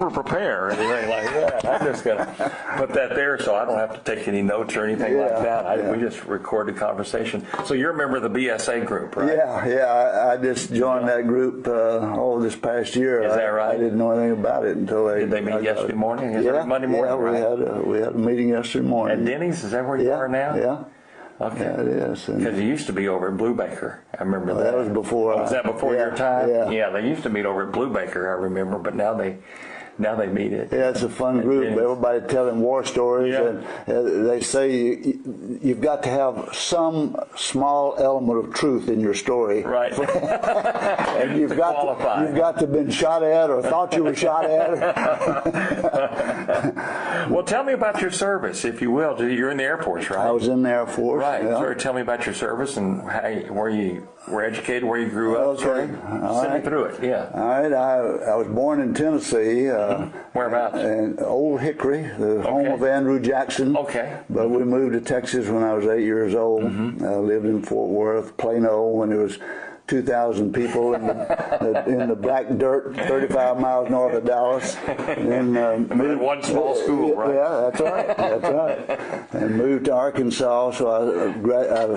over-prepare or anything like that. I'm just going to put that there so I don't have to take any notes or anything like that. We just record the conversation. So you're a member of the BSA group, right? Yeah. I just joined that group this past year. Is that right? I didn't know anything about it until Did they meet yesterday morning? Monday morning, right? We had a meeting yesterday morning. At Denny's? Is that where you are now? Yeah. Okay. Yeah, it is. Because it used to be over at Blue Baker. I remember that. That was before. Was that before your time? Yeah. They used to meet over at Blue Baker, I remember, but now they meet it. Yeah, it's a fun group. Everybody telling war stories, and they say you've got to have some small element of truth in your story. Right. And you've got to have been shot at or thought you were shot at. Well, tell me about your service, if you will. You're in the Air Force, right? I was in the Air Force. Right. Yeah. So tell me about your service and where you were educated, where you grew up. Okay. Send me through it. Yeah. All right. I was born in Tennessee. Whereabouts? In Old Hickory, the home of Andrew Jackson. Okay. But we moved to Texas when I was 8 years old. I lived in Fort Worth, Plano, when it was 2,000 people in the black dirt 35 miles north of Dallas. And one small school, right? Yeah, that's right. And moved to Arkansas, so I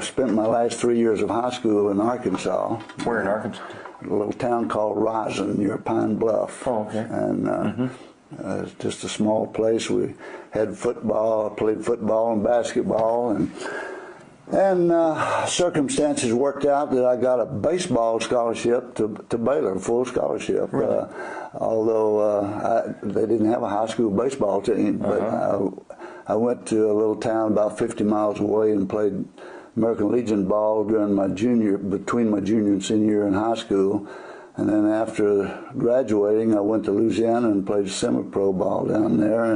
spent my last 3 years of high school in Arkansas. Where in Arkansas? A little town called Rosin near Pine Bluff. Oh, okay. And it's just a small place. We had football. I played football and basketball, and circumstances worked out that I got a baseball scholarship to Baylor, full scholarship. Really? Although they didn't have a high school baseball team, but I went to a little town about 50 miles away and played American Legion ball between my junior and senior year in high school. And then after graduating, I went to Louisiana and played semi-pro ball down there.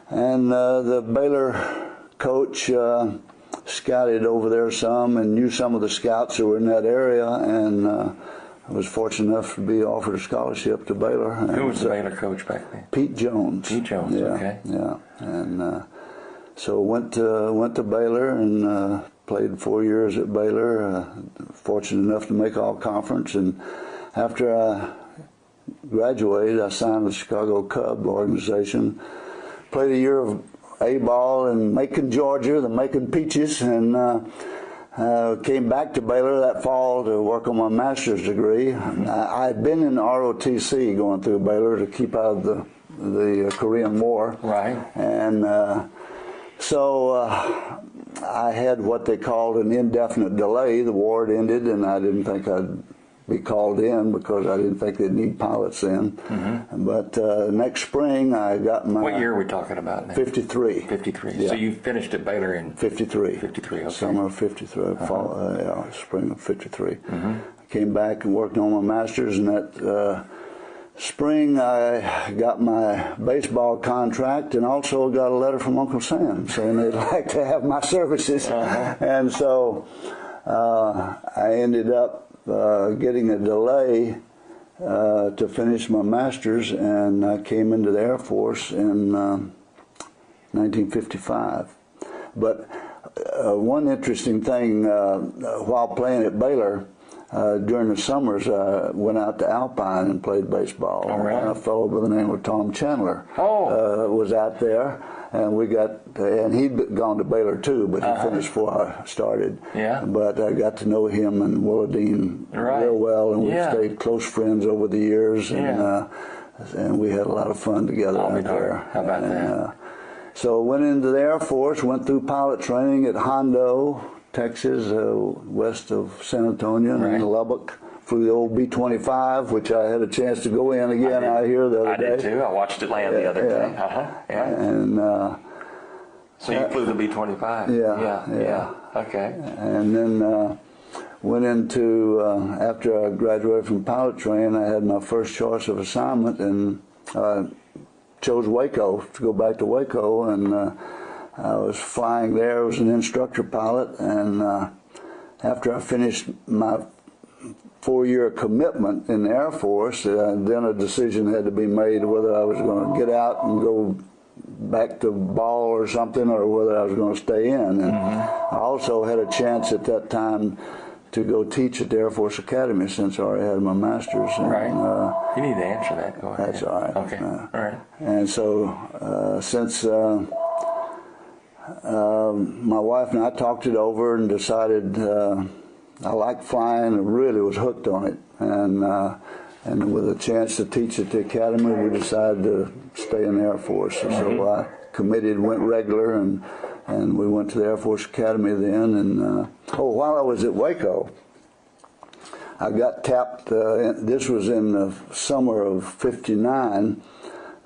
And the Baylor coach scouted over there some and knew some of the scouts who were in that area, and I was fortunate enough to be offered a scholarship to Baylor. Who was the Baylor coach back then? Pete Jones. Pete Jones, okay. Yeah, and so went to Baylor and played 4 years at Baylor. Fortunate enough to make all conference, and after I graduated, I signed with the Chicago Cub organization. Played a year of A-ball in Macon, Georgia, the Macon Peaches, and came back to Baylor that fall to work on my master's degree. I had been in ROTC going through Baylor to keep out of the Korean War. Right. And so I had what they called an indefinite delay. The war had ended, and I didn't think I'd be called in because I didn't think they'd need pilots then. But next spring I got my... What year are we talking about now? 53. 53. Yeah. So you finished at Baylor in... 53. 53, okay. Summer of 53, spring of 53. I came back and worked on my master's, and that spring I got my baseball contract and also got a letter from Uncle Sam saying they'd like to have my services. And so I ended up getting a delay to finish my master's, and I came into the Air Force in 1955. But one interesting thing, while playing at Baylor, during the summers, I went out to Alpine and played baseball. Oh, really? A fellow by the name of Tom Chandler was out there. And he'd gone to Baylor too, but he finished before I started. Yeah. But I got to know him and Willadine real well, and we stayed close friends over the years, and we had a lot of fun together out there. How about that? So went into the Air Force, went through pilot training at Hondo, Texas, west of San Antonio, and Lubbock. Flew the old B-25, which I had a chance to go in again out here the other day. I did too. I watched it land the other day. And so you flew the B-25? Yeah. Okay. And then went into, after I graduated from pilot training, I had my first choice of assignment and chose Waco, to go back to Waco, and I was flying there. I was an instructor pilot, and after I finished my 4-year commitment in the Air Force, then a decision had to be made whether I was going to get out and go back to ball or something, or whether I was going to stay in. And I also had a chance at that time to go teach at the Air Force Academy since I already had my master's. And, right. You need to answer that. Go ahead. That's all right. Okay. All right. And so since my wife and I talked it over and decided I liked flying and really was hooked on it. And with a chance to teach at the academy, we decided to stay in the Air Force. And so I committed, went regular, and we went to the Air Force Academy then. And while I was at Waco, I got tapped. This was in the summer of '59.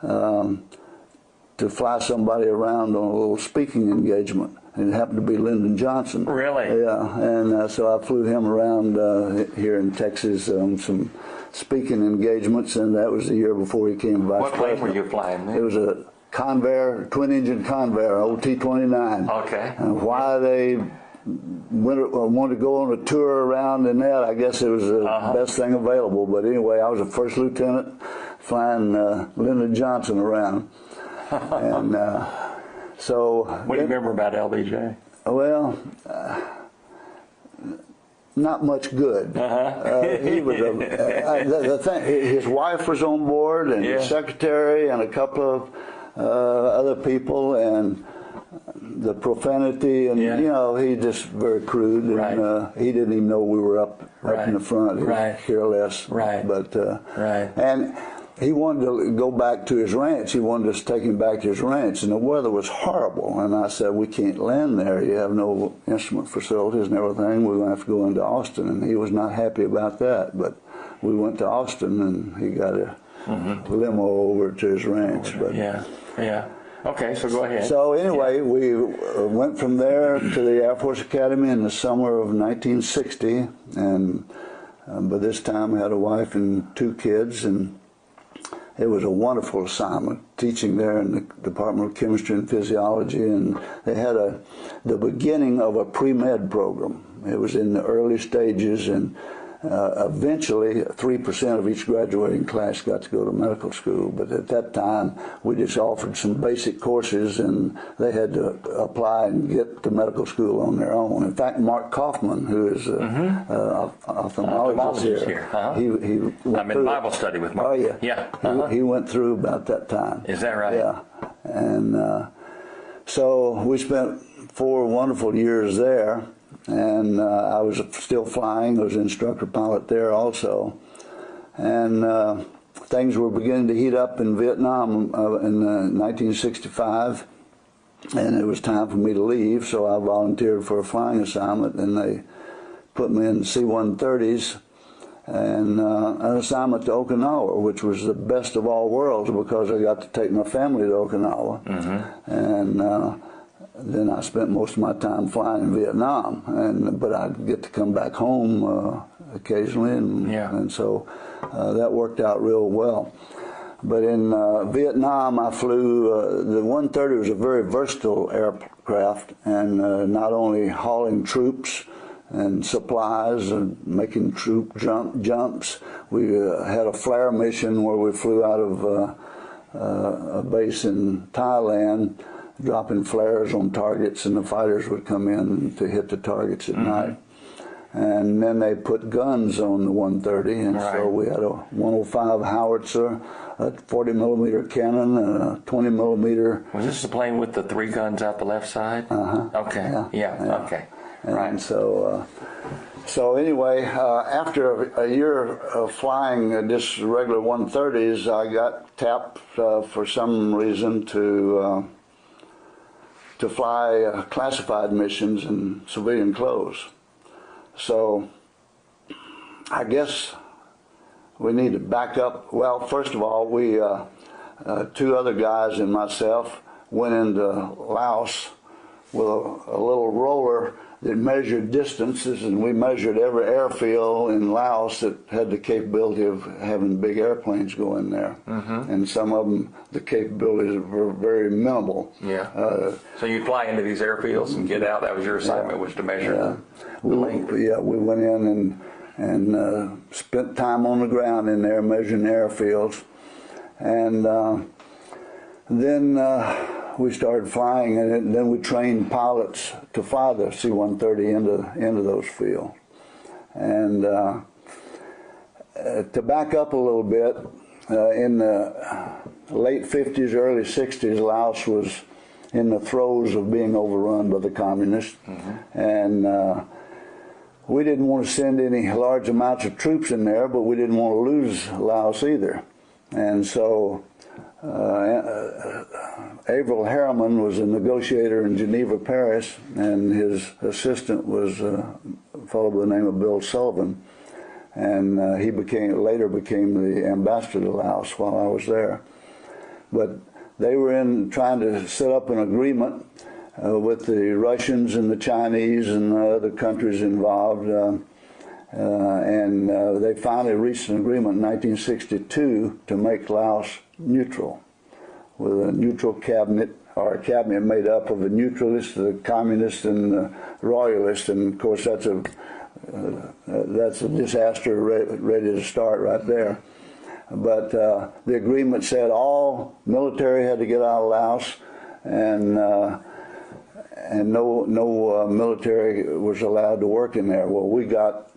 To fly somebody around on a little speaking engagement. And it happened to be Lyndon Johnson. Really? Yeah, and so I flew him around here in Texas on some speaking engagements, and that was the year before he came vice What plane president. were you flying then? It was a Convair, twin-engine Convair, OT-29. Okay. And why they wanted to go on a tour around in that, I guess it was the best thing available. But anyway, I was a first lieutenant flying Lyndon Johnson around. And so... What do you remember about LBJ? Well, not much good. He was the thing. His wife was on board, and his secretary, and a couple of other people, and the profanity, and you know, he just very crude, and he didn't even know we were up in the front. He could care less. But and he wanted to go back to his ranch. He wanted us to take him back to his ranch, and the weather was horrible. And I said, we can't land there. You have no instrument facilities and everything. We're going to have to go into Austin. And he was not happy about that. But we went to Austin, and he got a limo over to his ranch. But Okay, so go ahead. So anyway, we went from there to the Air Force Academy in the summer of 1960. And by this time, I had a wife and 2 kids, and it was a wonderful assignment, teaching there in the Department of Chemistry and Physiology, and they had the beginning of a pre-med program. It was in the early stages, and eventually 3% of each graduating class got to go to medical school. But at that time, we just offered some basic courses, and they had to apply and get to medical school on their own. In fact, Mark Kaufman, who is an ophthalmologist here, he went I'm in Bible study with Mark. Oh, yeah. He went through about that time. Is that right? Yeah. And so we spent 4 wonderful years there. And I was still flying. I was instructor pilot there also. And things were beginning to heat up in Vietnam in 1965. And it was time for me to leave, so I volunteered for a flying assignment. And they put me in C-130s and an assignment to Okinawa, which was the best of all worlds because I got to take my family to Okinawa. And then I spent most of my time flying in Vietnam, but I'd get to come back home occasionally, and so that worked out real well. But in Vietnam, I flew, the 130 was a very versatile aircraft, and not only hauling troops and supplies and making troop jumps. We had a flare mission where we flew out of a base in Thailand, dropping flares on targets, and the fighters would come in to hit the targets at night. And then they put guns on the 130, and so we had a 105 howitzer, a 40 millimeter cannon, and a 20 millimeter. Was this the plane with the 3 guns out the left side? Okay. Okay. And so anyway, after a year of flying just regular 130s, I got tapped for some reason to fly classified missions in civilian clothes. So I guess we need to back up. Well, first of all, we 2 other guys and myself went into Laos with a little roller that measured distances, and we measured every airfield in Laos that had the capability of having big airplanes go in there. And some of them, the capabilities were very minimal. So you'd fly into these airfields and get out. That was your assignment, was to measure the length. We went in and spent time on the ground in there measuring airfields. And then we started flying, and then we trained pilots to fly the C-130 into those fields. And to back up a little bit, in the late 50s, early 60s, Laos was in the throes of being overrun by the communists. And we didn't want to send any large amounts of troops in there, but we didn't want to lose Laos either. And so Averell Harriman was a negotiator in Geneva, Paris, and his assistant was a fellow by the name of Bill Sullivan. And he later became the ambassador to Laos while I was there. But they were trying to set up an agreement with the Russians and the Chinese and other countries involved. And they finally reached an agreement in 1962 to make Laos neutral, with a neutral cabinet, or a cabinet made up of the neutralists, the communists, and the royalists. And of course, that's a disaster ready to start right there. But the agreement said all military had to get out of Laos, and no military was allowed to work in there. Well, we got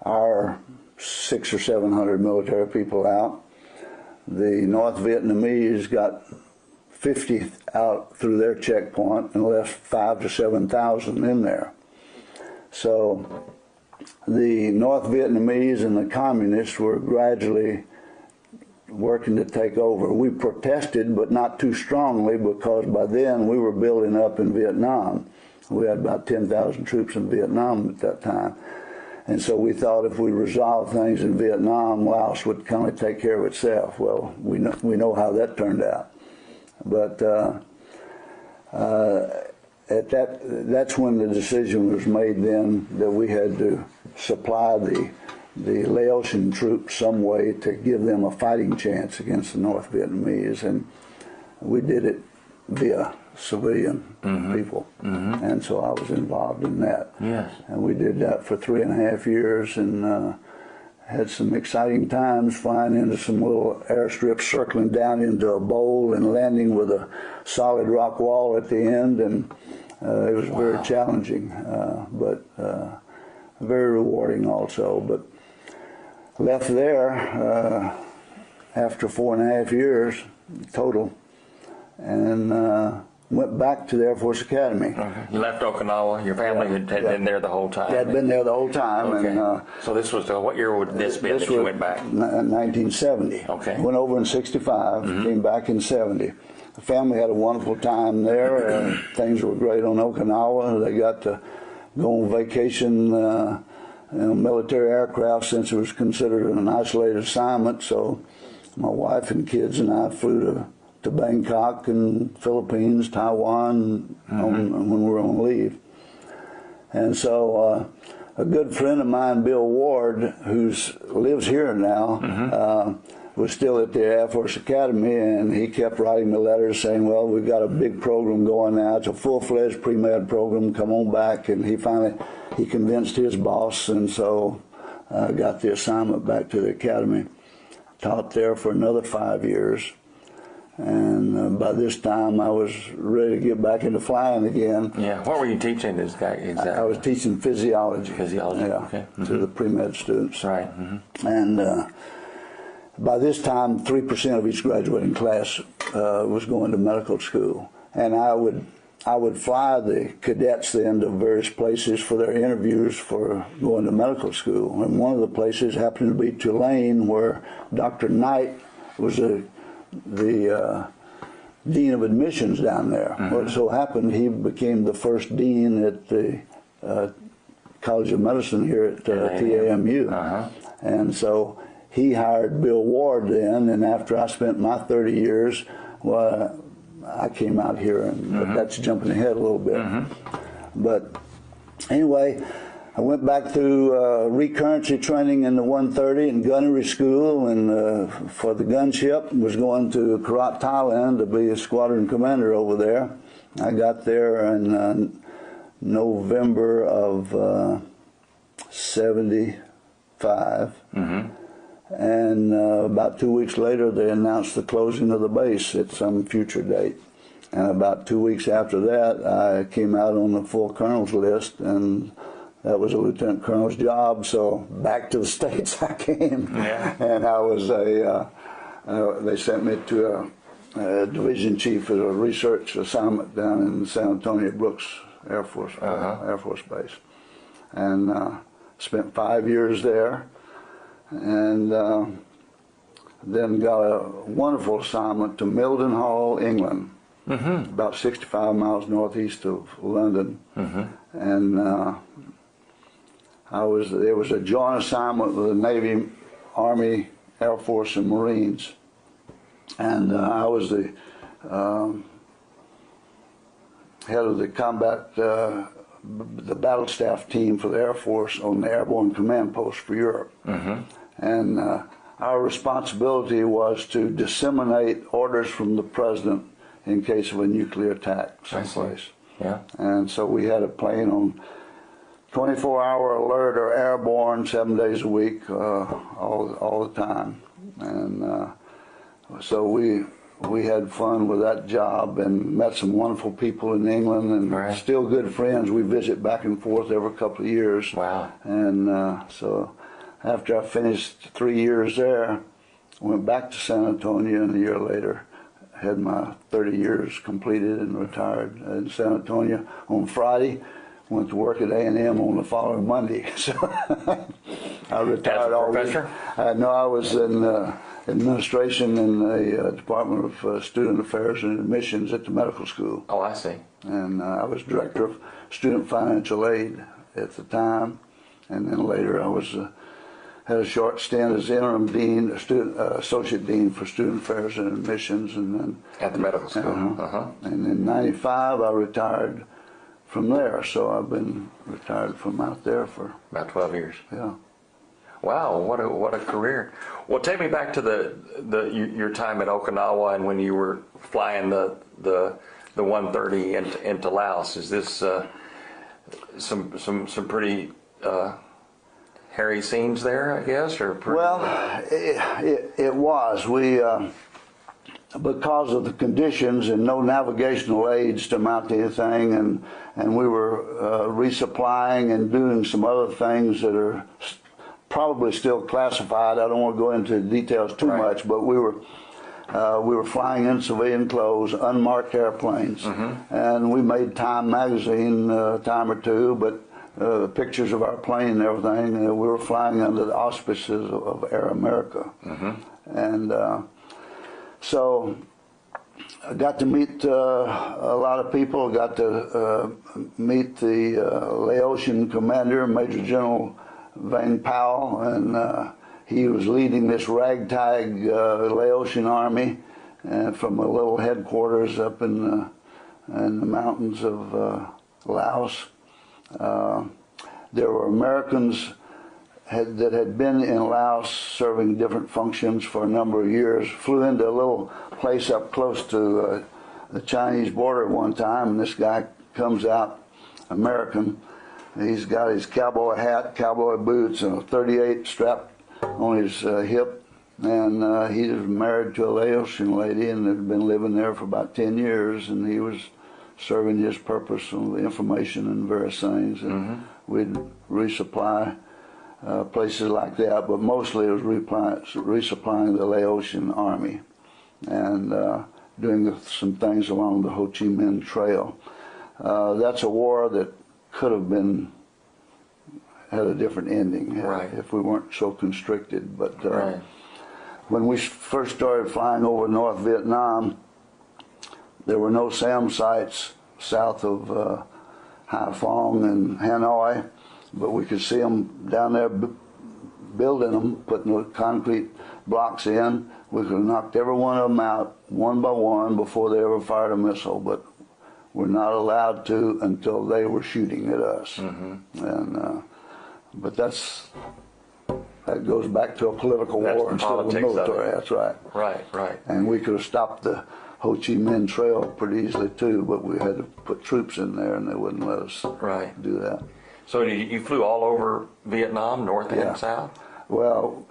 our 600 or 700 military people out. The North Vietnamese got 50 out through their checkpoint and left 5,000 to 7,000 in there. So the North Vietnamese and the communists were gradually working to take over. We protested, but not too strongly, because by then we were building up in Vietnam. We had about 10,000 troops in Vietnam at that time. And so we thought if we resolved things in Vietnam, Laos would kind of take care of itself. Well, we know how that turned out. But that's when the decision was made then that we had to supply the Laotian troops some way to give them a fighting chance against the North Vietnamese, and we did it via civilian people. And so I was involved in that. Yes. And we did that for 3.5 years, and had some exciting times flying into some little airstrips, circling down into a bowl and landing with a solid rock wall at the end, and it was very challenging, but very rewarding also. But left there after 4.5 years total, and went back to the Air Force Academy. Okay. You left Okinawa. Your family had been there the whole time. Had been there the whole time. Okay. And so this was what year would this be that you went back? 1970. Okay. Went over in 65. Came back in 70. The family had a wonderful time there. Things were great on Okinawa. They got to go on vacation. Military aircraft, since it was considered an isolated assignment. So my wife and kids and I flew to Bangkok and Philippines, Taiwan when we were on leave. And so a good friend of mine, Bill Ward, who lives here now, was still at the Air Force Academy, and he kept writing me letters saying, well, we've got a big program going now. It's a full-fledged pre-med program. Come on back. And he convinced his boss, and so I got the assignment back to the Academy. Taught there for another 5 years. And by this time, I was ready to get back into flying again. Yeah. What were you teaching this guy exactly? I was teaching physiology. Physiology, yeah, okay. To the pre-med students. Right. And by this time, 3% of each graduating class was going to medical school. And I would fly the cadets then to various places for their interviews for going to medical school. And one of the places happened to be Tulane, where Dr. Knight was the dean of admissions down there. Well, it so happened he became the first dean at the College of Medicine here at TAMU. And so he hired Bill Ward then, and after I spent my 30 years, well, I came out here, and but that's jumping ahead a little bit. But anyway, I went back through recurrency training in the 130 and gunnery school, and for the gunship was going to Korat, Thailand to be a squadron commander over there. I got there in November of 75. And about 2 weeks later, they announced the closing of the base at some future date. And about 2 weeks after that, I came out on the full colonel's list, and that was a lieutenant colonel's job. So back to the States I came, and I was they sent me to a division chief at a research assignment down in San Antonio Brooks Air Force Base, and spent 5 years there, and then got a wonderful assignment to Mildenhall, England, about 65 miles northeast of London, and it was a joint assignment with the Navy, Army, Air Force, and Marines, and I was the head of the combat, the battle staff team for the Air Force on the Airborne Command Post for Europe, and our responsibility was to disseminate orders from the president in case of a nuclear attack someplace. And so we had a plane on 24-hour alert or airborne 7 days a week, all the time. And so we had fun with that job and met some wonderful people in England, and still good friends. We visit back and forth every couple of years. And so after I finished 3 years there, I went back to San Antonio, and a year later had my 30 years completed and retired in San Antonio on Friday. Went to work at A&M on the following Monday. So I retired already. No, I was in administration in the Department of Student Affairs and Admissions at the medical school. Oh, I see. And I was director of student financial aid at the time, and then later I was had a short stint as interim dean, associate dean for student affairs and admissions, and then at the medical school. And in '95 I retired from there, so I've been retired from out there for about 12 years. Yeah. Wow, what a career! Well, take me back to your time at Okinawa and when you were flying the 130 into Laos. Is this some pretty hairy scenes there, I guess, or well, it was. We because of the conditions and no navigational aids to mount anything, and we were resupplying and doing some other things that are probably still classified. I don't want to go into details too much, but we were flying in civilian clothes, unmarked airplanes, and we made Time magazine a time or two, but pictures of our plane and everything. We were flying under the auspices of Air America, and so I got to meet a lot of people. I got to meet the Laotian commander, Major General Vang Pao, and he was leading this ragtag Laotian army from a little headquarters up in the mountains of Laos. There were Americans that had been in Laos serving different functions for a number of years. Flew into a little place up close to the Chinese border one time, and this guy comes out, American. He's got his cowboy hat, cowboy boots, and a .38 strapped on his hip, and he was married to a Laotian lady and had been living there for about 10 years, and he was serving his purpose on the information and various things, and we'd resupply places like that, but mostly it was resupplying the Laotian army and doing some things along the Ho Chi Minh Trail. That's a war that could have had a different ending if we weren't so constricted. But when we first started flying over North Vietnam, there were no SAM sites south of Haiphong and Hanoi, but we could see them down there building them, putting the concrete blocks in. We could have knocked every one of them out one by one before they ever fired a missile, but we're not allowed to until they were shooting at us. And but that goes back to a political war instead of a military. That's right. Right. And we could have stopped the Ho Chi Minh Trail pretty easily too, but we had to put troops in there, and they wouldn't let us do that. So you flew all over Vietnam, north and south? Well,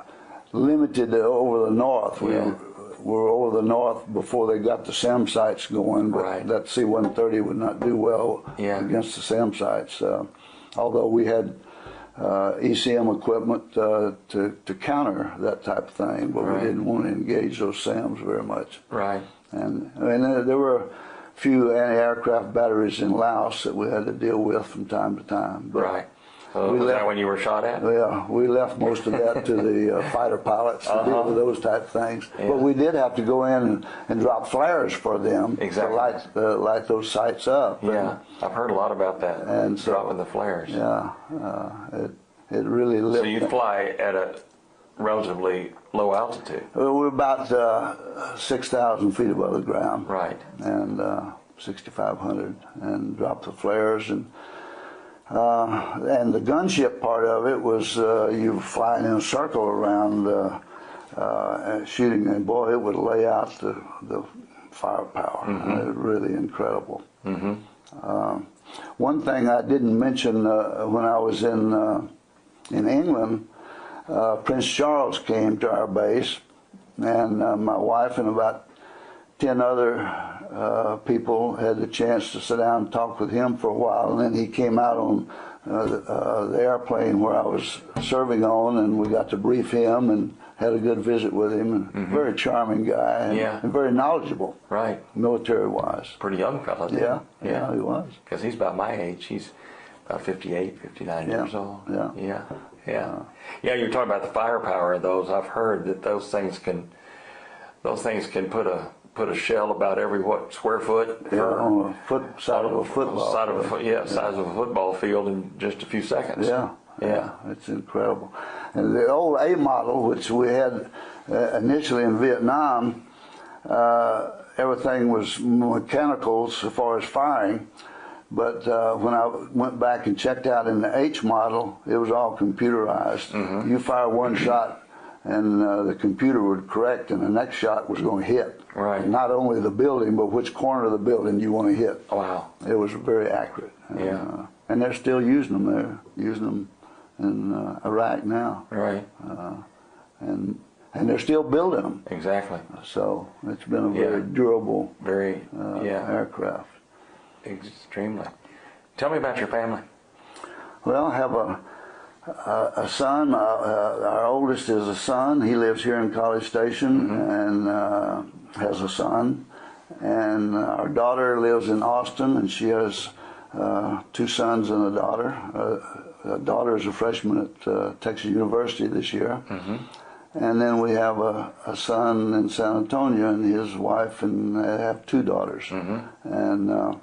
limited over the north. We were over the north before they got the SAM sites going, but that C-130 would not do well against the SAM sites. Although we had ECM equipment to counter that type of thing, but Right. we didn't want to engage those SAMs very much. Right. And there were a few anti-aircraft batteries in Laos that we had to deal with from time to time. But Right. Was that when you were shot at? yeah, we left most of that to the fighter pilots to deal with those type of things. Yeah. But we did have to go in and drop flares for them Exactly. to light those sites up. Yeah, I've heard a lot about that. And so- dropping the flares. Yeah, it really lit. So you'd fly at a relatively low altitude. We're about 6,000 feet above the ground. Right. And 6,500, and drop the flares, and the gunship part of it was you flying in a circle around shooting, and boy, it would lay out the firepower. Mm-hmm. Really incredible. Mm-hmm. One thing I didn't mention when I was in England, Prince Charles came to our base, and my wife and about 10 other people had the chance to sit down and talk with him for a while, and then he came out on the airplane where I was serving on, and we got to brief him and had a good visit with him, and very charming guy, and very knowledgeable, Right. military-wise. Pretty young fella, too. Yeah, he was. Because he's about my age. He's about 58, 59 years old. Yeah. Yeah, you're talking about the firepower of those. I've heard that those things can put a shell about every square foot On a side of a football. size of a football field in just a few seconds. Yeah, it's incredible. And the old A model, which we had initially in Vietnam, everything was mechanical as far as firing. But when I went back and checked out in the H model, it was all computerized. You fire one shot, and the computer would correct, and the next shot was going to hit. Right. Not only the building, but which corner of the building you want to hit. Wow. It was very accurate. Yeah. And they're still using them there, using them in Iraq now. Right. And they're still building them. Exactly. So it's been a very durable Very, aircraft. extremely. Tell me about your family. Well, I have a son. Our oldest is a son. He lives here in College Station and has a son. And our daughter lives in Austin, and she has 2 sons and a daughter. The daughter is a freshman at Texas University this year. And then we have a son in San Antonio, and his wife, and they have 2 daughters. And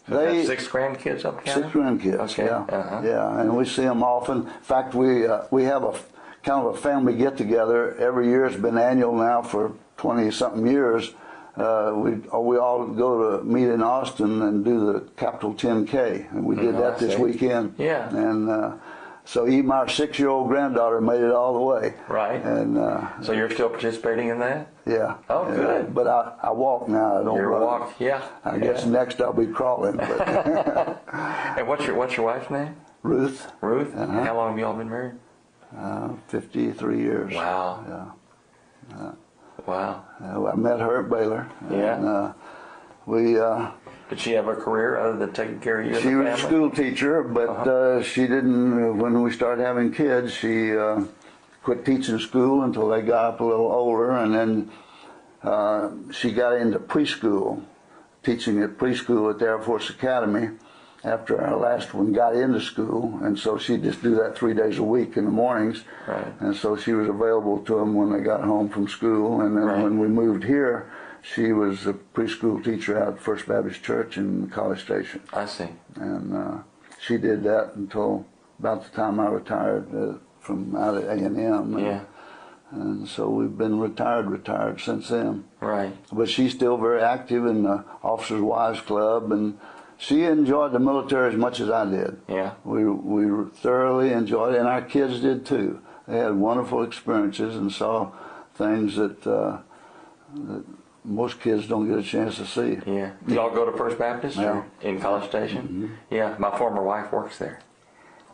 They 6 grandkids up here? 6 grandkids. Okay. Yeah, yeah, and we see them often. In fact, we have a kind of a family get together every year. It's been annual now for 20-something years. We all go to meet in Austin and do the Capital 10K, and we did that this weekend. Yeah. And so even our 6-year-old granddaughter made it all the way. Right. And so you're still participating in that? yeah. Oh, good. But I walk now. I don't You're run. walk, yeah. I guess next I'll be crawling. But And what's your wife's name? Ruth. Ruth. How long have y'all been married? 53 years. Wow. Yeah. Wow. I met her at Baylor. Yeah. And Did she have a career other than taking care of you? she and the was a family? school teacher, but she didn't. When we started having kids, she quit teaching school until they got up a little older, and then she got into preschool, teaching at preschool at the Air Force Academy. After our last one got into school, and so she'd just do that 3 days a week in the mornings. Right. And so she was available to them when they got home from school. And then when we moved here, she was a preschool teacher out at First Baptist Church in College Station. I see. And she did that until about the time I retired from out at A&M. Yeah. And so we've been retired since then. Right. But she's still very active in the Officers' Wives Club, and she enjoyed the military as much as I did. Yeah. We thoroughly enjoyed it, and our kids did too. They had wonderful experiences and saw things that most kids don't get a chance to see. Yeah. Y'all go to First Baptist Yeah. in College Station? Yeah. My former wife works there.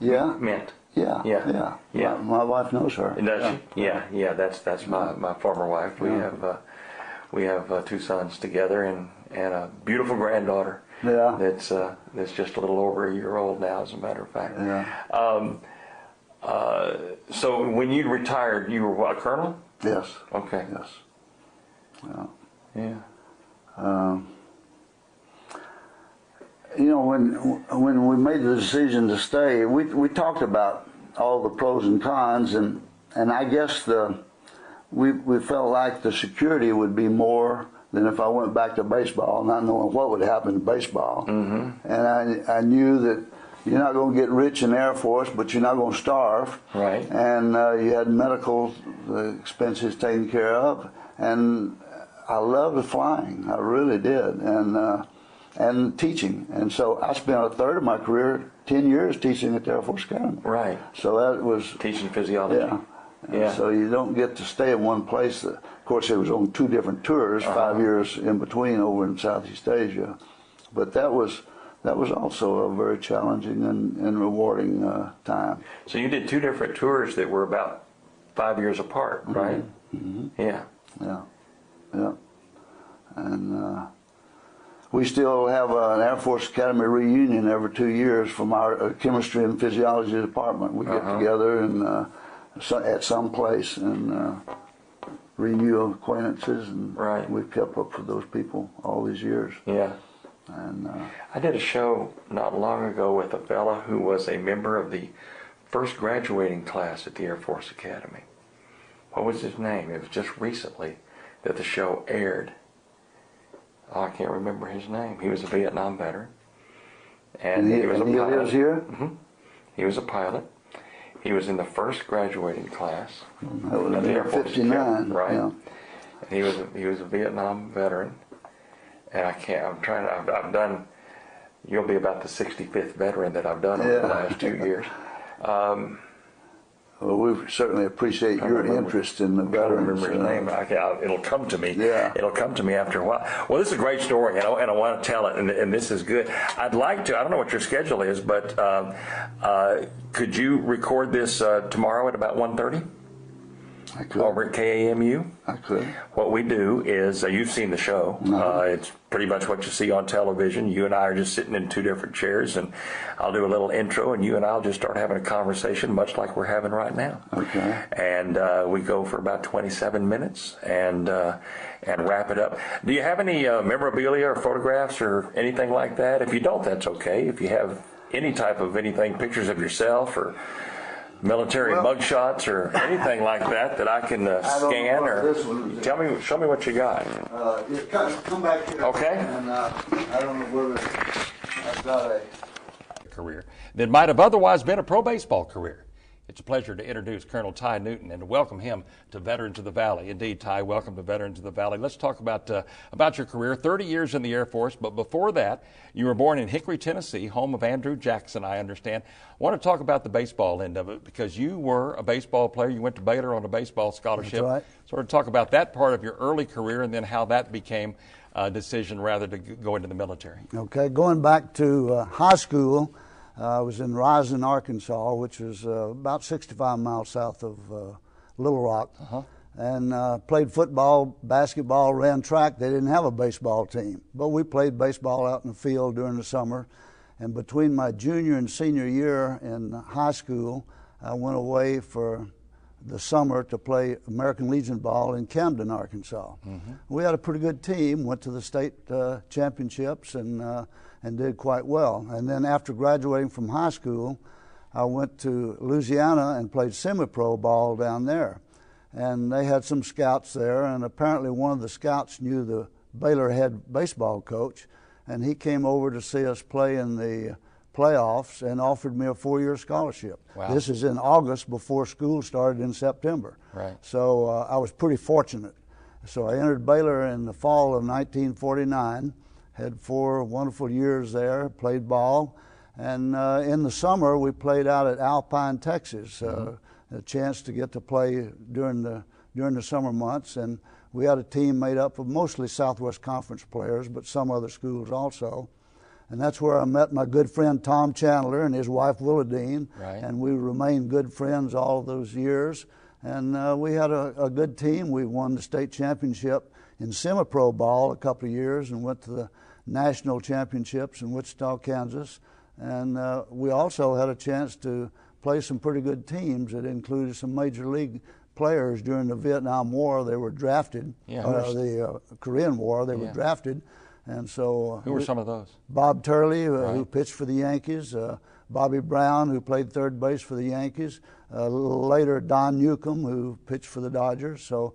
Yeah? Mint. Yeah. Yeah. Yeah. My wife knows her. Does she? Yeah. That's my former wife. We have 2 sons together and a beautiful granddaughter. Yeah. That's just a little over a year old now, as a matter of fact. Yeah. So when you retired, you were what, a colonel? Yes. Okay. Yes. Yeah. Yeah. You know, when we made the decision to stay, we talked about all the pros and cons, and I guess we felt like the security would be more than if I went back to baseball, not knowing what would happen to baseball. Mm-hmm. And I knew that you're not going to get rich in the Air Force, but you're not going to starve. Right. And you had medical expenses taken care of, and I loved flying. I really did, and teaching. And so I spent a third of my career, 10 years, teaching at the Air Force Academy. Right. So that was teaching physiology. Yeah. Yeah. So you don't get to stay in one place. Of course, it was on 2 different tours, 5 years in between over in Southeast Asia. But that was also a very challenging and rewarding time. So you did 2 different tours that were about 5 years apart, right? Mm-hmm. Yeah. Yeah. Yeah. And we still have an Air Force Academy reunion every 2 years from our chemistry and physiology department. We get together and at some place and renew acquaintances, and we've kept up with those people all these years. Yeah. And I did a show not long ago with a fella who was a member of the first graduating class at the Air Force Academy. What was his name? It was just recently that the show aired. Oh, I can't remember his name. He was a Vietnam veteran. And he was a pilot. He lives here? Mm-hmm. He was a pilot. He was in the first graduating class. That was the Air Force 59, right? Yeah. And he was a Vietnam veteran. And I've done, you'll be about the 65th veteran that I've done over the last 2 years. Well, we certainly appreciate your interest in the veterans. I don't remember his name. It'll come to me. Yeah. It'll come to me after a while. Well, this is a great story, and I want to tell it, and this is good. I'd like to, I don't know what your schedule is, but could you record this tomorrow at about 1:30? I could. Over at KAMU? I could. What we do is, you've seen the show. It's pretty much what you see on television. You and I are just sitting in 2 different chairs, and I'll do a little intro, and you and I'll just start having a conversation, much like we're having right now. Okay. And we go for about 27 minutes and wrap it up. Do you have any memorabilia or photographs or anything like that? If you don't, that's okay. If you have any type of anything, pictures of yourself or military mugshots or anything like that I can scan, or show me what you got. Come back here. Okay. And I don't know whether I've got a career that might have otherwise been a pro baseball career. It's a pleasure to introduce Colonel Ty Newton and to welcome him to Veterans of the Valley. Indeed, Ty, welcome to Veterans of the Valley. Let's talk about your career, 30 years in the Air Force, but before that, you were born in Hickory, Tennessee, home of Andrew Jackson, I understand. I want to talk about the baseball end of it because you were a baseball player. You went to Baylor on a baseball scholarship. That's right. Sort of talk about that part of your early career and then how that became a decision rather to go into the military. Okay, going back to high school, I was in Rising, Arkansas, which is about 65 miles south of Little Rock, and played football, basketball, ran track. They didn't have a baseball team, but we played baseball out in the field during the summer. And between my junior and senior year in high school, I went away for the summer to play American Legion ball in Camden, Arkansas. We had a pretty good team, went to the state championships and did quite well. And then after graduating from high school, I went to Louisiana and played semi-pro ball down there. And they had some scouts there, and apparently one of the scouts knew the Baylor head baseball coach, and he came over to see us play in the playoffs and offered me a 4-year scholarship. Wow. This is in August before school started in September. Right. So I was pretty fortunate. So I entered Baylor in the fall of 1949, had 4 wonderful years there, played ball, and in the summer we played out at Alpine, Texas, a chance to get to play during the summer months, and we had a team made up of mostly Southwest Conference players, but some other schools also. And that's where I met my good friend Tom Chandler and his wife Willadine, and we remained good friends all of those years. And we had a good team. We won the state championship in semi-pro ball a couple of years and went to the national championships in Wichita, Kansas. And we also had a chance to play some pretty good teams. It included some major league players during the Vietnam War. They were drafted. Yeah, the Korean War, they were drafted. And so who were some of those? Bob Turley, Right. who pitched for the Yankees, Bobby Brown, who played third base for the Yankees, a little later Don Newcomb, who pitched for the Dodgers. So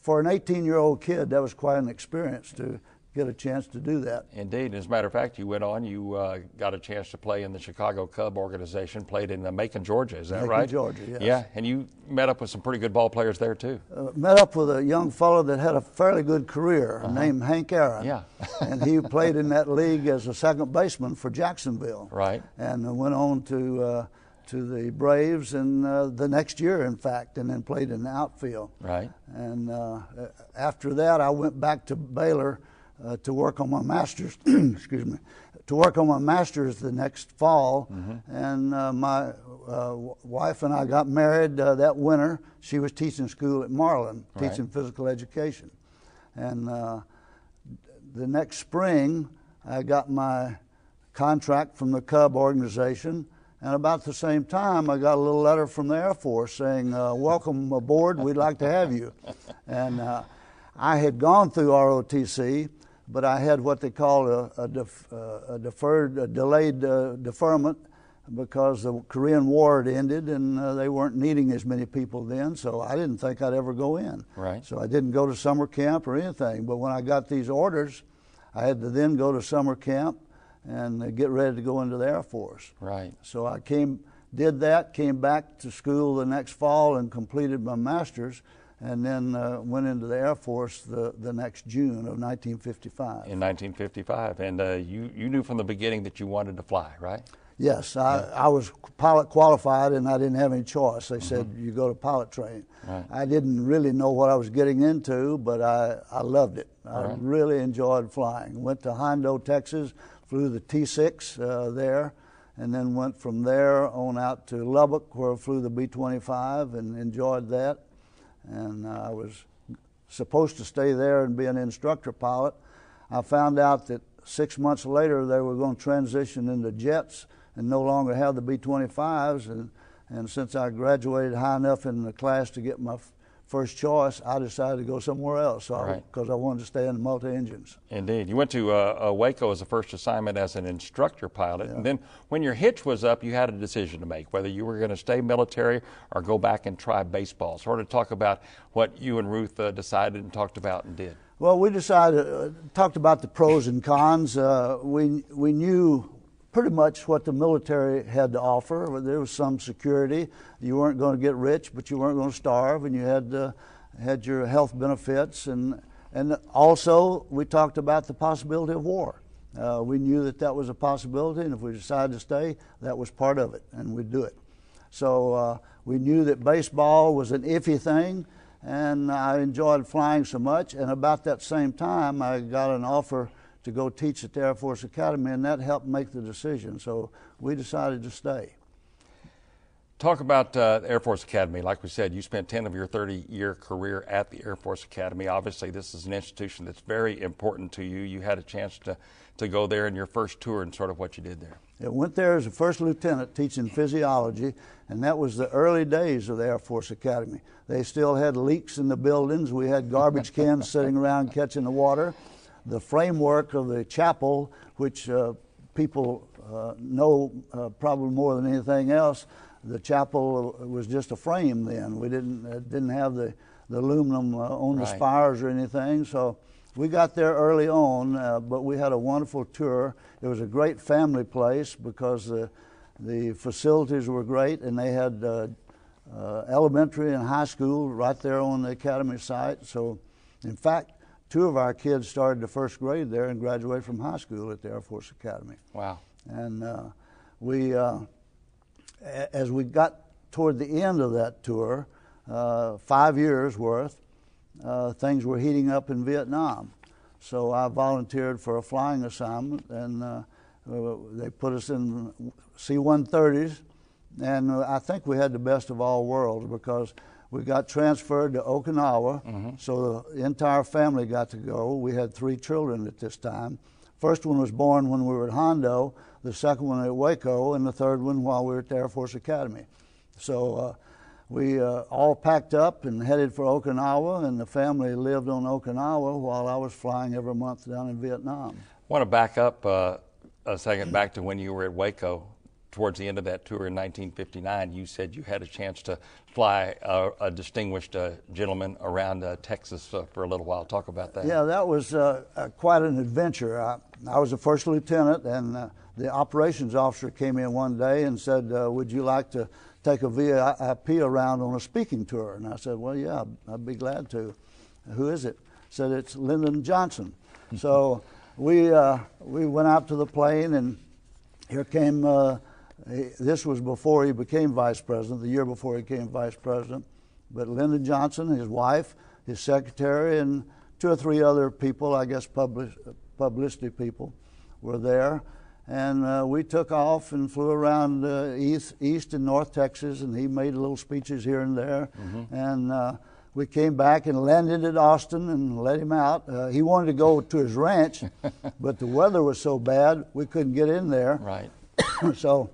for an 18-year-old kid, that was quite an experience to get a chance to do that. Indeed. As a matter of fact, you went on, you got a chance to play in the Chicago Cub organization, played in Macon, Georgia. Is that Macon, right? Georgia, yes. Yeah, and you met up with some pretty good ball players there, too. Met up with a young fellow that had a fairly good career named Hank Aaron. Yeah. And he played in that league as a second baseman for Jacksonville. Right. And went on to the Braves and the next year, in fact, and then played in the outfield. Right. And after that, I went back to Baylor to work on my master's. Excuse me. To work on my master's the next fall, and my wife and I got married that winter. She was teaching school at Marlin, teaching physical education, and the next spring I got my contract from the Cub organization. And about the same time, I got a little letter from the Air Force saying, welcome aboard, we'd like to have you. And I had gone through ROTC, but I had what they call a delayed deferment because the Korean War had ended and they weren't needing as many people then, so I didn't think I'd ever go in. Right. So I didn't go to summer camp or anything, but when I got these orders, I had to then go to summer camp and get ready to go into the Air Force. Right. So I did that, came back to school the next fall and completed my master's, and then went into the Air Force the next June of 1955. In 1955. And you knew from the beginning that you wanted to fly, right? Yes, I was pilot qualified and I didn't have any choice. They said, you go to pilot training. Right. I didn't really know what I was getting into, but I loved it. I really enjoyed flying. Went to Hondo, Texas, flew the T-6 there, and then went from there on out to Lubbock, where I flew the B-25 and enjoyed that. And I was supposed to stay there and be an instructor pilot. I found out that 6 months later they were going to transition into jets and no longer have the B-25s. And since I graduated high enough in the class to get my first choice, I decided to go somewhere else because I wanted to stay in the multi-engines. Indeed. You went to Waco as a first assignment as an instructor pilot. And then when your hitch was up, you had a decision to make, whether you were going to stay military or go back and try baseball. Sort of talk about what you and Ruth decided and talked about and did. Well, we decided, talked about the pros and cons. We knew pretty much what the military had to offer. There was some security. You weren't going to get rich, but you weren't going to starve, and you had your health benefits. And also, we talked about the possibility of war. We knew that was a possibility, and if we decided to stay, that was part of it, and we'd do it. So we knew that baseball was an iffy thing, and I enjoyed flying so much. And about that same time, I got an offer to go teach at the Air Force Academy, and that helped make the decision. So we decided to stay. Talk about Air Force Academy. Like we said, you spent 10 of your 30-year career at the Air Force Academy. Obviously, this is an institution that's very important to you. You had a chance to go there in your first tour and sort of what you did there. I went there as a first lieutenant teaching physiology, and that was the early days of the Air Force Academy. They still had leaks in the buildings. We had garbage cans sitting around catching the water. The framework of the chapel, which people know probably more than anything else, the chapel was just a frame then. We didn't have the aluminum on the spires or anything. So we got there early on, but we had a wonderful tour. It was a great family place because the facilities were great, and they had elementary and high school right there on the academy site. So, in fact, 2 of our kids started the first grade there and graduated from high school at the Air Force Academy. Wow. And as we got toward the end of that tour, 5 years worth, things were heating up in Vietnam. So I volunteered for a flying assignment, and they put us in C-130s, and I think we had the best of all worlds because we got transferred to Okinawa, so the entire family got to go. We had 3 children at this time First one was born when we were at Hondo, the second one at Waco, and the third one while we were at the Air Force Academy. So we all packed up and headed for Okinawa, and the family lived on Okinawa while I was flying every month down in Vietnam. I want to back up a second back to when you were at Waco. Towards the end of that tour in 1959, you said you had a chance to fly a distinguished gentleman around Texas for a little while. Talk about that. Yeah, that was quite an adventure. I was a first lieutenant, and the operations officer came in one day and said, would you like to take a VIP around on a speaking tour? And I said, well, yeah, I'd be glad to. Who is it? Said, it's Lyndon Johnson. So we went out to the plane, and here came this was before he became vice president, the year before he became vice president. But Lyndon Johnson, his wife, his secretary, and 2 or 3 other people, I guess publicity people, were there. And we took off and flew around East and North Texas, and he made little speeches here and there. Mm-hmm. And we came back and landed at Austin and let him out. He wanted to go to his ranch, but the weather was so bad we couldn't get in there. Right. So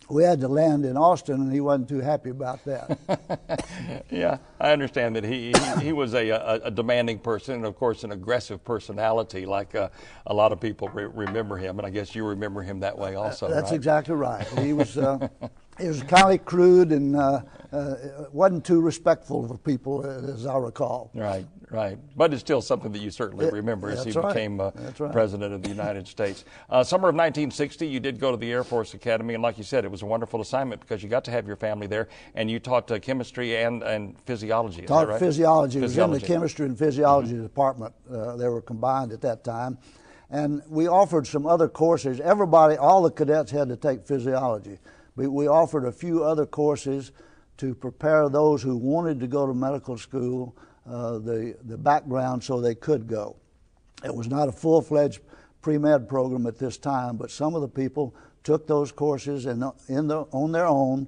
we had to land in Austin, and he wasn't too happy about that. Yeah, I understand that he was a demanding person, and of course an aggressive personality, like a lot of people remember him, and I guess you remember him that way also. That's right? Exactly right. He was kind of crude and wasn't too respectful of people, as I recall. Right, right. But it's still something that you certainly remember as he became President of the United States. Summer of 1960, you did go to the Air Force Academy, and like you said, it was a wonderful assignment because you got to have your family there, and you taught chemistry and physiology. Is that right? Physiology. It was in the chemistry and physiology department. They were combined at that time. And we offered some other courses. Everybody, all the cadets had to take physiology. But we offered a few other courses to prepare those who wanted to go to medical school, the background so they could go. It was not a full-fledged pre-med program at this time, but some of the people took those courses and on their own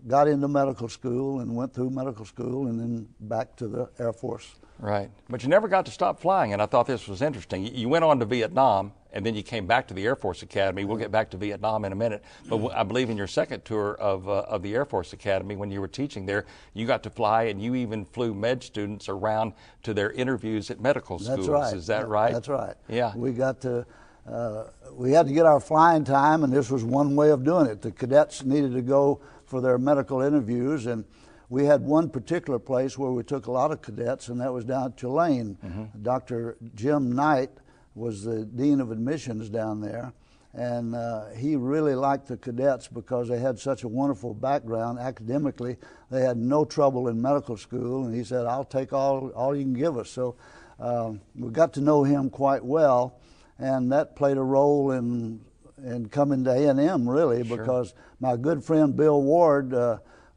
got into medical school and went through medical school and then back to the Air Force. Right. But you never got to stop flying, and I thought this was interesting. You went on to Vietnam, and then you came back to the Air Force Academy. We'll get back to Vietnam in a minute. But I believe in your second tour of the Air Force Academy, when you were teaching there, you got to fly, and you even flew med students around to their interviews at medical schools. That's right. Is that right? That's right. Yeah. We got to, we had to get our flying time, and this was one way of doing it. The cadets needed to go for their medical interviews, and we had one particular place where we took a lot of cadets, and that was down at Tulane. Mm-hmm. Dr. Jim Knight was the dean of admissions down there, and he really liked the cadets because they had such a wonderful background academically. They had no trouble in medical school, and he said, I'll take all you can give us. So we got to know him quite well, and that played a role in coming to A&M, really, Sure. because my good friend Bill Ward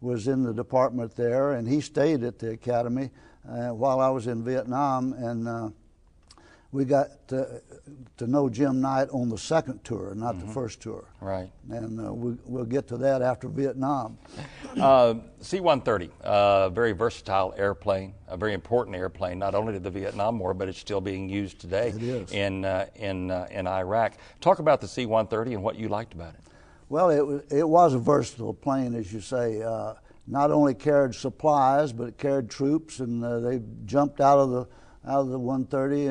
was in the department there, and he stayed at the academy while I was in Vietnam, and we got to know Jim Knight on the second tour, not the first tour. Right. And we'll get to that after Vietnam. C-130, very versatile airplane, a very important airplane, not only to the Vietnam War, but it's still being used today in Iraq. Talk about the C-130 and what you liked about it. Well, it was a versatile plane, as you say. Not only carried supplies, but it carried troops, and they jumped out of the 130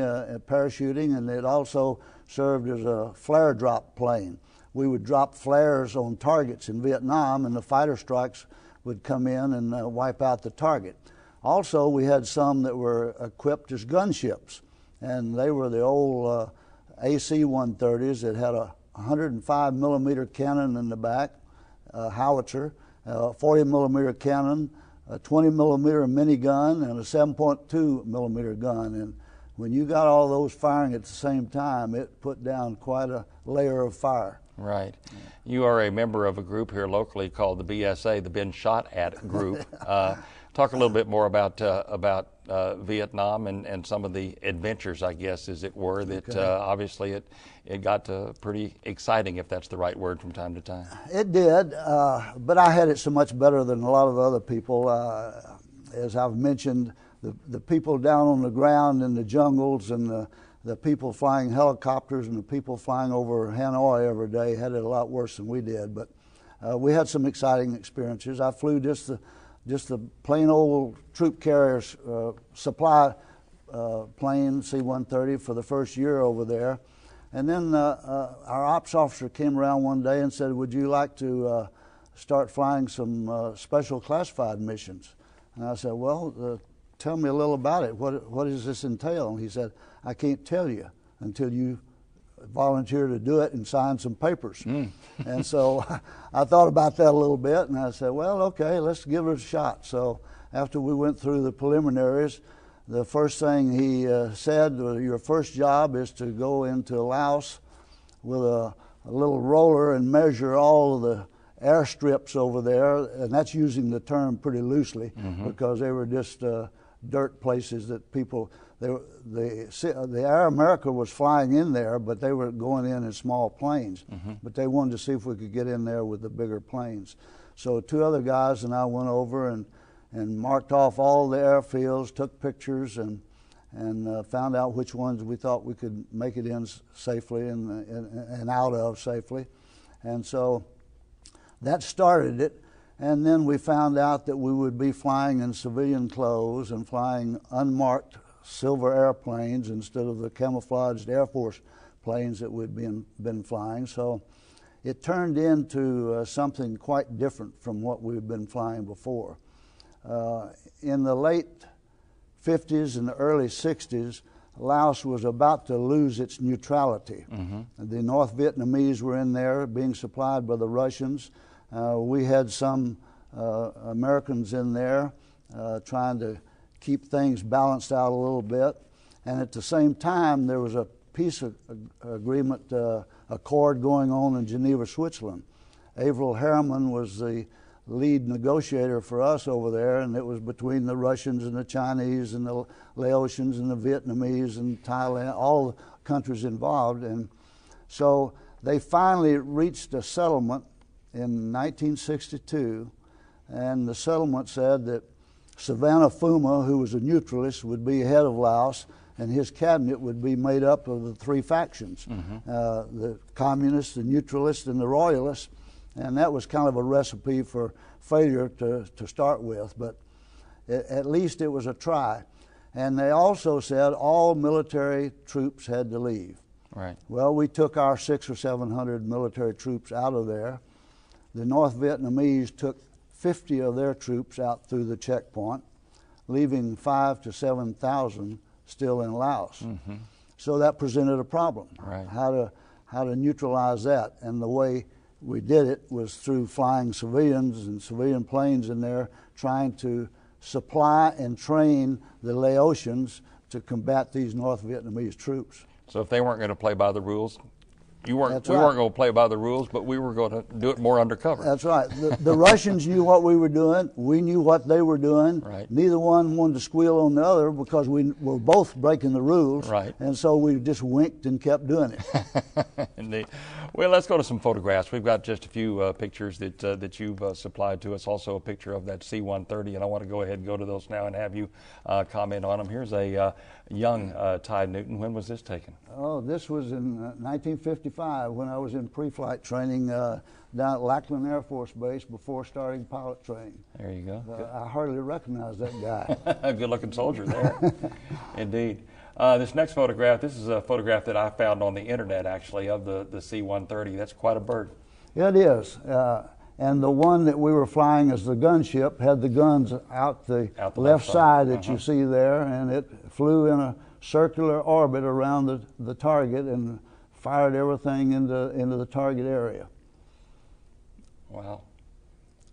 parachuting, and it also served as a flare drop plane. We would drop flares on targets in Vietnam, and the fighter strikes would come in and wipe out the target. Also, we had some that were equipped as gunships, and they were the old AC-130s that had a 105 millimeter cannon in the back, a howitzer, a 40 millimeter cannon, a 20 millimeter minigun, and a 7.2 millimeter gun. And when you got all those firing at the same time, it put down quite a layer of fire. Right. You are a member of a group here locally called the BSA, the Been Shot At Group. Talk a little bit more about Vietnam and some of the adventures, I guess, as it were, that obviously it got pretty exciting, if that's the right word, from time to time. It did, but I had it so much better than a lot of other people. As I've mentioned, the people down on the ground in the jungles and the people flying helicopters and the people flying over Hanoi every day had it a lot worse than we did. But we had some exciting experiences. I flew just the plain old troop carriers supply plane C-130 for the first year over there. And then our ops officer came around one day and said, would you like to start flying some special classified missions? And I said, well, tell me a little about it. What does this entail? And he said, I can't tell you until you volunteer to do it and sign some papers. And so I thought about that a little bit, and I said, well, okay, let's give it a shot. So after we went through the preliminaries, the first thing he said, your first job is to go into Laos with a little roller and measure all of the airstrips over there, and that's using the term pretty loosely because they were just dirt places that people, the Air America was flying in there, but they were going in small planes. But they wanted to see if we could get in there with the bigger planes. So two other guys and I went over and marked off all the airfields, took pictures, and found out which ones we thought we could make it in safely and out of safely. And so that started it. And then we found out that we would be flying in civilian clothes and flying unmarked silver airplanes instead of the camouflaged Air Force planes that we'd been flying. So it turned into something quite different from what we'd been flying before. In the late 50s and the early 60s, Laos was about to lose its neutrality. The North Vietnamese were in there being supplied by the Russians. We had some Americans in there trying to keep things balanced out a little bit. And at the same time, there was a peace agreement accord going on in Geneva, Switzerland. Averell Harriman was the lead negotiator for us over there, and it was between the Russians and the Chinese and the Laotians and the Vietnamese and Thailand, all the countries involved. And so they finally reached a settlement in 1962, and the settlement said that Savannah Phuma, who was a neutralist, would be head of Laos, and his cabinet would be made up of the three factions, the communists, the neutralists, and the royalists. And that was kind of a recipe for failure to start with, but at least it was a try. And they also said all military troops had to leave. Right. Well, we took our 600 or 700 military troops out of there. The North Vietnamese took 50 of their troops out through the checkpoint, leaving 5,000 to 7,000 still in Laos. So that presented a problem. Right. How to neutralize that, and the way we did it was through flying civilians and civilian planes in there, trying to supply and train the Laotians to combat these North Vietnamese troops. So if they weren't going to play by the rules, we weren't right. going to play by the rules, but we were going to do it more undercover. That's right. The Russians knew what we were doing. We knew what they were doing. Right. Neither one wanted to squeal on the other because we were both breaking the rules. Right. And so we just winked and kept doing it. Indeed. Well, let's go to some photographs. We've got just a few pictures that you've supplied to us. Also a picture of that C-130, and I want to go ahead and go to those now and have you comment on them. Here's a young Ty Newton. When was this taken? Oh, this was in 1955 when I was in pre-flight training down at Lackland Air Force Base before starting pilot training. There you go. I hardly recognize that guy. A good-looking soldier there. Indeed. This next photograph, this is a photograph that I found on the internet, actually, of the C-130. That's quite a bird. It is. And the one that we were flying as the gunship had the guns out the left side that you see there, and it flew in a circular orbit around the target and fired everything into the target area. Wow.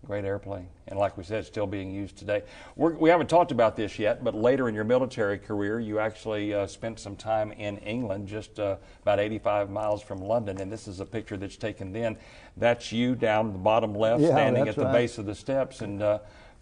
Great airplane. And like we said, it's still being used today. We haven't talked about this yet, but later in your military career, you actually spent some time in England, just about 85 miles from London. And this is a picture that's taken then. That's you down the bottom left, standing at the base of the steps. And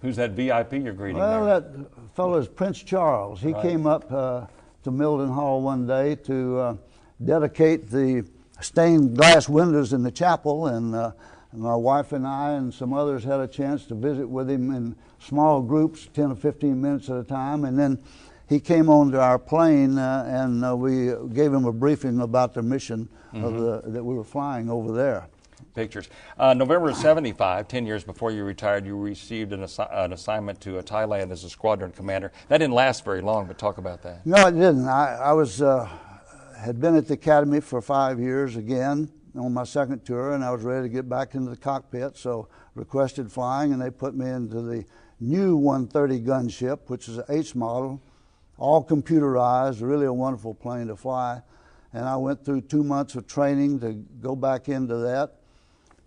who's that VIP you're greeting there? Well, that fellow is Prince Charles. He came up to Milden Hall one day to dedicate the stained glass windows in the chapel, and my wife and I and some others had a chance to visit with him in small groups, 10 or 15 minutes at a time, and then he came onto our plane and we gave him a briefing about the mission of that we were flying over there. Pictures. November of 75, 10 years before you retired, you received an assignment to Thailand as a squadron commander. That didn't last very long, but talk about that. No, it didn't. I was had been at the academy for 5 years again on my second tour, and I was ready to get back into the cockpit, so requested flying, and they put me into the new 130 gunship, which is an H model, all computerized, really a wonderful plane to fly. And I went through 2 months of training to go back into that.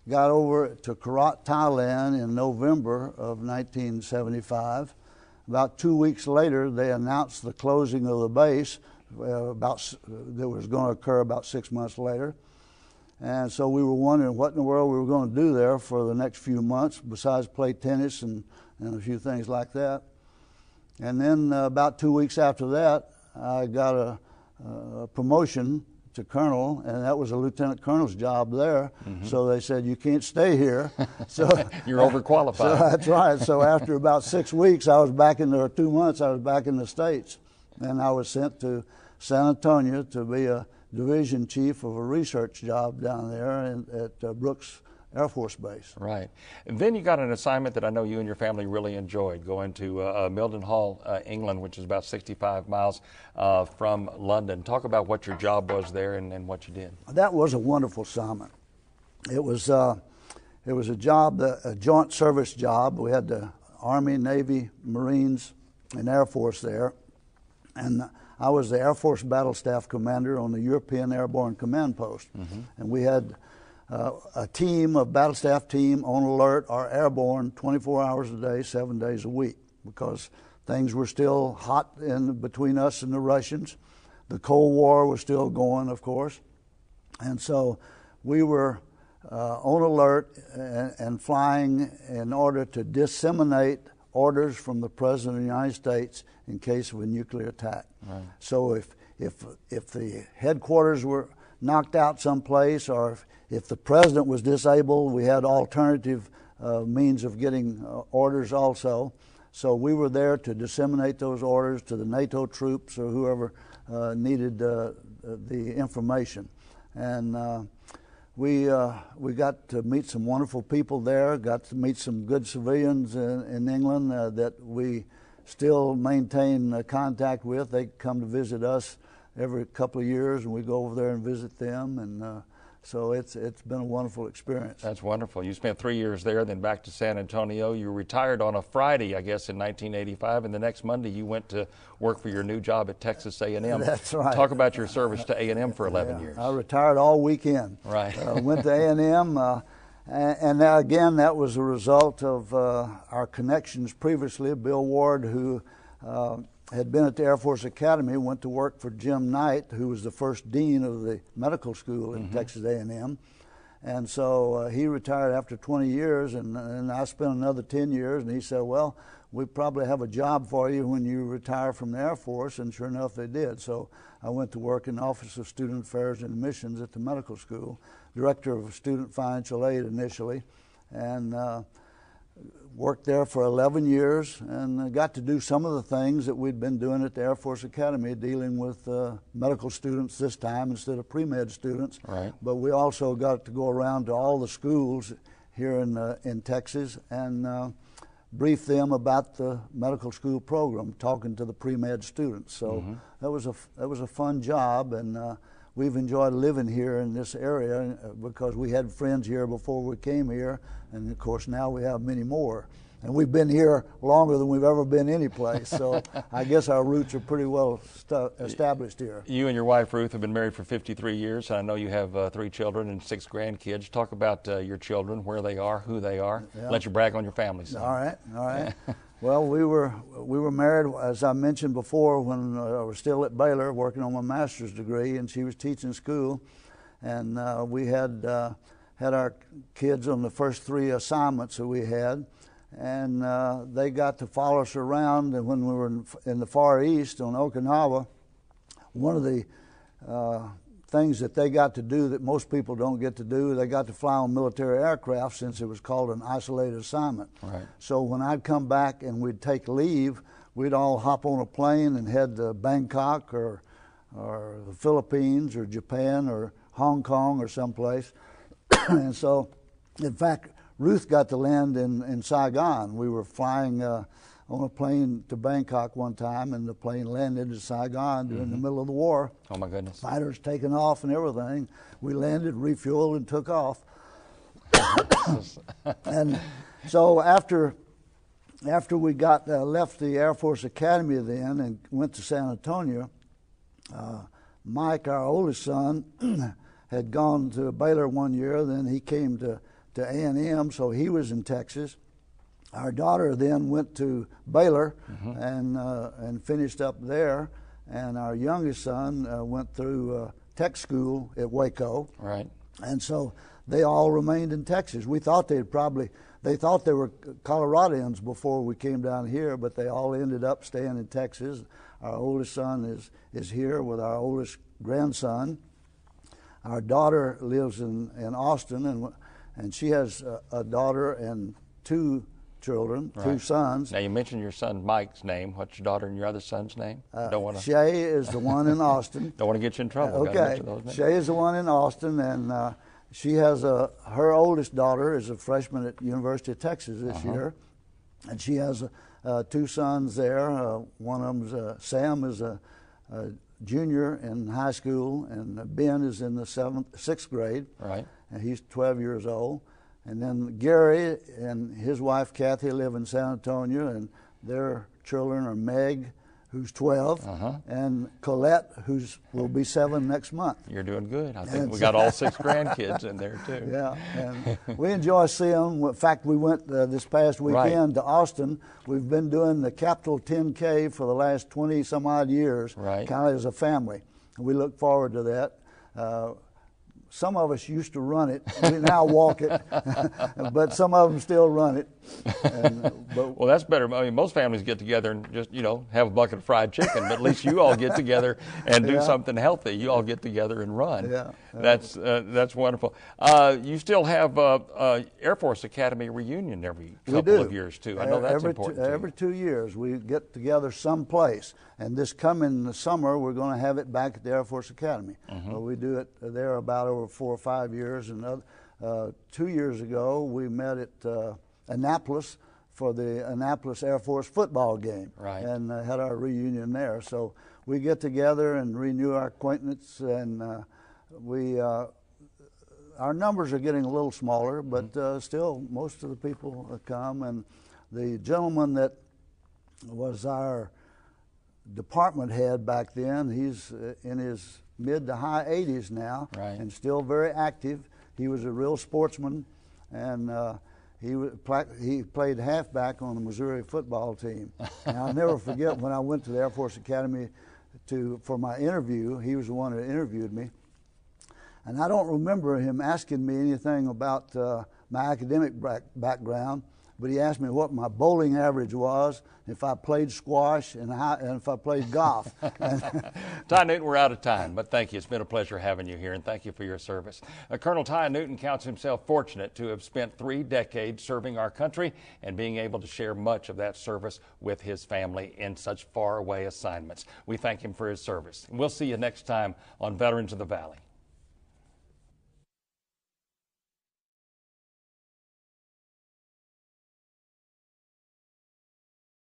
Got over to Korat, Thailand in November of 1975. About 2 weeks later, they announced the closing of the base that was going to occur about 6 months later. And so we were wondering what in the world we were going to do there for the next few months, besides play tennis and a few things like that. And then about 2 weeks after that, I got a promotion to colonel, and that was a lieutenant colonel's job there. So they said, you can't stay here. So You're overqualified. So that's right. So after about 6 weeks, I was back in there, or 2 months, I was back in the States. And I was sent to San Antonio to be a division chief of a research job down there at Brooks Air Force Base. Right. And then you got an assignment that I know you and your family really enjoyed, going to Mildenhall, England, which is about 65 miles from London. Talk about what your job was there and what you did. That was a wonderful assignment. It was a job, a joint service job. We had the Army, Navy, Marines, and Air Force there. And I was the Air Force Battle Staff Commander on the European Airborne Command Post. And we had a team, a battle staff team on alert, are airborne 24 hours a day, 7 days a week, because things were still hot in between us and the Russians. The Cold War was still going, of course. And so we were on alert and flying in order to disseminate orders from the President of the United States in case of a nuclear attack. Right. So if the headquarters were knocked out someplace, or if the president was disabled, we had alternative means of getting orders also. So we were there to disseminate those orders to the NATO troops or whoever needed the information. And we got to meet some wonderful people there, got to meet some good civilians in England that we still maintain contact with. They come to visit us every couple of years, and we go over there and visit them, and so it's been a wonderful experience. That's wonderful. You spent 3 years there, then back to San Antonio. You retired on a Friday, I guess, in 1985, and the next Monday you went to work for your new job at Texas A&M. That's right. Talk about your service to A&M for 11 years. I retired all weekend. Right. Went to A&M, and now again, that was a result of our connections previously. Bill Ward, who had been at the Air Force Academy, went to work for Jim Knight, who was the first dean of the medical school at Texas A&M. And so he retired after 20 years, and I spent another 10 years, and he said, well, we probably have a job for you when you retire from the Air Force, and sure enough they did. So I went to work in the Office of Student Affairs and Admissions at the medical school, director of student financial aid initially, and worked there for 11 years, and got to do some of the things that we'd been doing at the Air Force Academy, dealing with medical students this time instead of pre-med students. Right. But we also got to go around to all the schools here in Texas and brief them about the medical school program, talking to the pre-med students. So that was a fun job, and we've enjoyed living here in this area because we had friends here before we came here, and of course now we have many more. And we've been here longer than we've ever been any place, so I guess our roots are pretty well established here. You and your wife Ruth have been married for 53 years, and I know you have 3 children and 6 grandkids. Talk about your children, where they are, who they are. Yeah. Let you brag on your family. Son. All right. Well, we were married, as I mentioned before, when I was still at Baylor working on my master's degree, and she was teaching school, and we had our kids on the first 3 assignments that we had. And they got to follow us around, and when we were in the Far East on Okinawa, one of the things that they got to do that most people don't get to do, they got to fly on military aircraft, since it was called an isolated assignment. Right. So when I'd come back and we'd take leave, we'd all hop on a plane and head to Bangkok or the Philippines or Japan or Hong Kong or someplace. And so, in fact, Ruth got to land in Saigon. We were flying on a plane to Bangkok one time, and the plane landed in Saigon during the middle of the war. Oh, my goodness. Fighters taking off and everything. We landed, refueled, and took off. And so after we got left the Air Force Academy then and went to San Antonio, Mike, our oldest son, had gone to Baylor one year. Then he came to A&M, so he was in Texas. Our daughter then went to Baylor and finished up there, and our youngest son went through tech school at Waco. Right. And so they all remained in Texas. We thought they thought they were Coloradans before we came down here, but they all ended up staying in Texas. Our oldest son is here with our oldest grandson. Our daughter lives in Austin, and she has a daughter and two children, right. two sons. Now, you mentioned your son Mike's name. What's your daughter and your other son's name? Don't want to. Shay is the one in Austin. Don't want to get you in trouble. Okay. Shay is the one in Austin, and she has her oldest daughter is a freshman at University of Texas this year, and she has two sons there. One of them's Sam is a junior in high school, and Ben is in the sixth grade. Right. And he's 12 years old. And then Gary and his wife Kathy live in San Antonio, and their children are Meg, who's 12, and Colette, will be 7 next month. You're doing good. I think we got all 6 grandkids in there too. Yeah, and we enjoy seeing them. In fact, we went this past weekend to Austin. We've been doing the Capital 10K for the last 20 some odd years, kind of as a family. We look forward to that. Some of us used to run it. We now walk it, but some of them still run it. Well, that's better. I mean, most families get together and just, have a bucket of fried chicken, but at least you all get together and do something healthy. You all get together and run. Yeah. That's wonderful. You still have Air Force Academy reunion every couple of years, too. I know that's important. Every 2 years we get together someplace. And this coming summer, we're going to have it back at the Air Force Academy. We do it there about over 4 or 5 years. And 2 years ago, we met at Annapolis for the Annapolis Air Force football game, and had our reunion there. So we get together and renew our acquaintance, and our numbers are getting a little smaller, but still most of the people come. And the gentleman that was our department head back then, he's in his mid to high 80s now, and still very active. He was a real sportsman, and he played halfback on the Missouri football team. And I'll never forget when I went to the Air Force Academy for my interview. He was the one that interviewed me, and I don't remember him asking me anything about my academic background. But he asked me what my bowling average was, if I played squash, and if I played golf. Ty Newton, we're out of time, but thank you. It's been a pleasure having you here, and thank you for your service. Colonel Ty Newton counts himself fortunate to have spent 3 decades serving our country and being able to share much of that service with his family in such faraway assignments. We thank him for his service. And we'll see you next time on Veterans of the Valley.